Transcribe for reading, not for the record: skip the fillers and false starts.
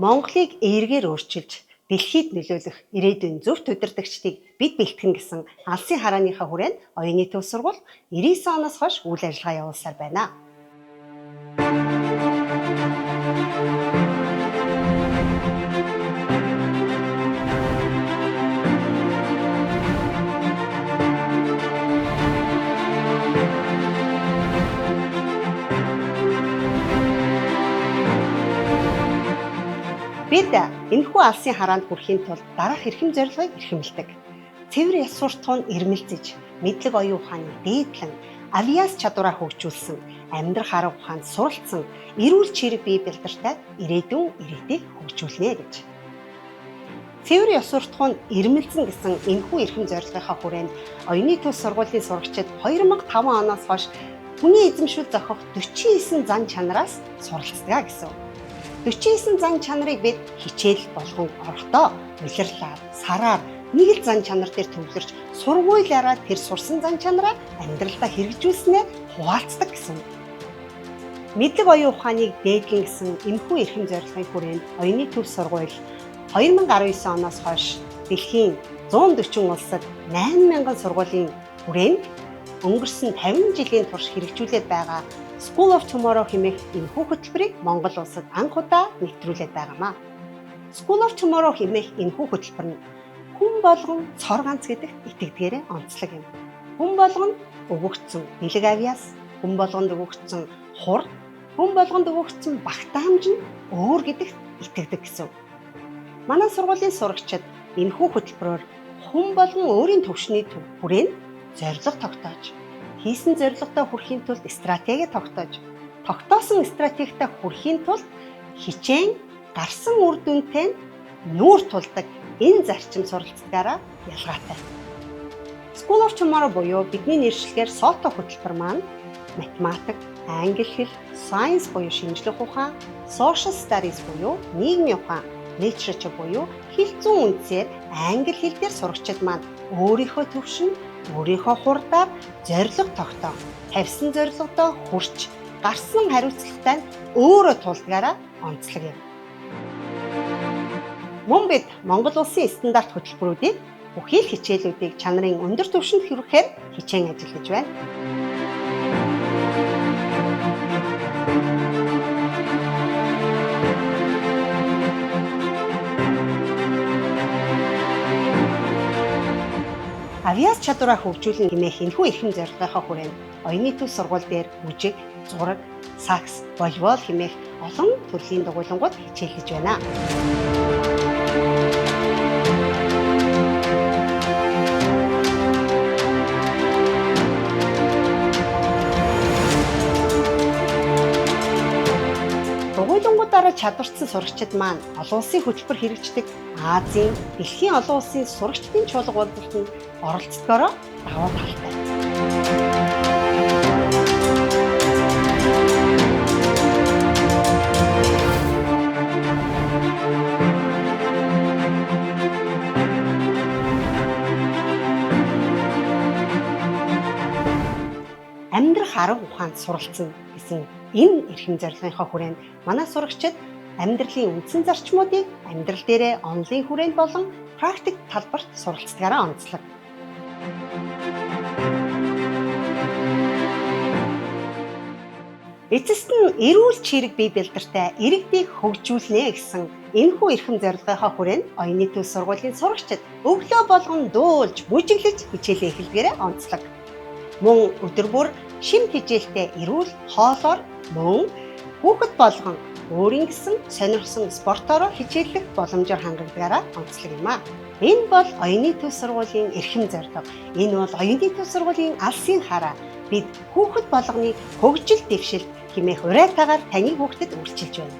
Монголыг эергээр өөрчилж, дэлхийд нөлөөлөх ирээдүйн зөвхт удирдагчдыг бид бэлтгэн гэсэн Алсын харааныхаа хүрээнд оюуны төв сургууль 99 оноос хойш үйл ажиллагаа явуулсаар байна. Бид энэхүү алсын хараанд хүрэхийн тулд дараах эрхэм зорилгыг эрхэмлдэг. Цэвэр яс суртахуун ирмэлзэж, мэдлэг оюун ухааны дээдлэн, авиас чадвараа хөгжүүлсэн, амьдрах арга ухаанд суралцсан, эрүүл чирэг бие бэлдэртэй ирээдүйн ирээдийг хөгжүүлнэ гэж. Цэвэр яс суртахуун ирмэлзэн гэсэн энэхүү эрхэм зорилгынхаа хүрээнд оюуны төв сургуулийн сурагчид 2005 оноос хойш хүний эзэмшил зохих 49 зан чанараас суралцдаг гэсэн. 49 зан чанарыг бид хичээл болгон орохдоо улирлаар, сараар нэг л зан чанар дээр төвлөрч сургуулиараа тэр сурсан зан чанараа амьдралдаа хэрэгжүүлснээр хуваалцдаг гэсэн. Мэдлэг оюун ухааныг дээдлэн гэсэн энэхүү эрхэм зорилгын хүрээнд оюуны төв сургууль 2019 оноос хойш дэлхийн 140 улсад 8000 сургуулийн хүрээнд өнгөрсөн 50 жилийн турш хэрэгжүүлээд байгаа School of Tomorrow хэмээх энэхүү хөтөлбөрийг Монгол улсад анх удаа нэвтрүүлээд байгаамаа. School of Tomorrow хэмээх энэхүү хөтөлбөр нь хүн болгон цор ганц гэдэгт итгэдгээрээ онцлог юм. Хүн болгонд өгөгдсөн бэлэг авиас, хүн болгонд өгөгдсөн хурд, хүн болгонд өгөгдсөн багтаамж нь өөр гэдэгт итгэдэг гэсэн. Манай сургуулийн сурагчид энэхүү хөтөлбөрөөр хүн болгон өөрийн төвшний хүрээнд зорилго тогтоож, хийсэн зорилгодоо хүрэхийн тулд стратеги тогтоосон стратегитай хүрэхийн тулд хичээн гарсан үр дүнтэй нүүр тулдаг энэ зарчим суралцдагаараа ялгаатай. School of Tomorrow буюу бидний нэршлэгээр SOTO хөтөлбөр маань математик, англи хэл, science буюу шинжлэх ухаан, social studies буюу нийгмийн ухаан, literature буюу хэл зүйн үндсээр англи хэл дээр сурагчид маань өөрийнхөө төвшин, өөрийнхөө хурдаар зорилго тогтоох, тавьсан зорилгодоо хүрч, гарсан хариуцлагатай өөрөө тулдгаараа онцлог юм. Мөн бид Монгол улсын стандарт хөтөлбөрүүдийг бүхий л хичээлүүдийг чанарын өндөр түвшинд хүрэхээр хичээн ажиллаж байна. Авиас чадвараа хөгжүүлэн хэмээх энэхүү эрхэм зорилгынхаа хүрээнд оюуны төв сургууль дээр мужик, зураг, сакс, волейбол хэмээх олон төрлийн дугуйлангууд хичээлж байна. Дугуйлангуудаараа чадварчсан сурагчид маань олон улсын хөтөлбөр хэрэгждэг Азийн, дэлхийн олон улсын сурагчдын чуулга уулзалтанд оролцдогоороо давуу талтай. Амьдрах арга ухаанд суралцсан гэсэн энэ эрхэм зорилгынхаа хүрээнд манай сурагчид амьдралын үндсэн зарчмуудыг амьдрал дээрээ онлын хүрээнд болон практик талбарт суралцдагаараа онцлог. Эцэст нь эрүүл чирэг бие бэлдэртэй иргэдийг хөгжүүлнэ гэсэн энэхүү эрхэм зорилгынхаа хүрээнд оюуны төв сургуулийн сурагчид өглөө болгон дуулж, бүжиглэж хичээлээ эхлэдгээрээ онцлог. Мөн өдөр бүр шим хичээлтэй эрүүл хоолоор мөн хүүхэд болгон өөрийн гэсэн сонирхсон спортороо хичээллэх боломжоор хангагдгаараа онцлог юм аа. Энэ бол оюуны төв сургуулийн эрхэм зорилго. Энэ бол оюуны төв сургуулийн алсын хараа. Бид хүүхэд болгоны хөгжил дэвшилт хэмээх уриатаагаар таны хүүхдэд үйлчилж байна.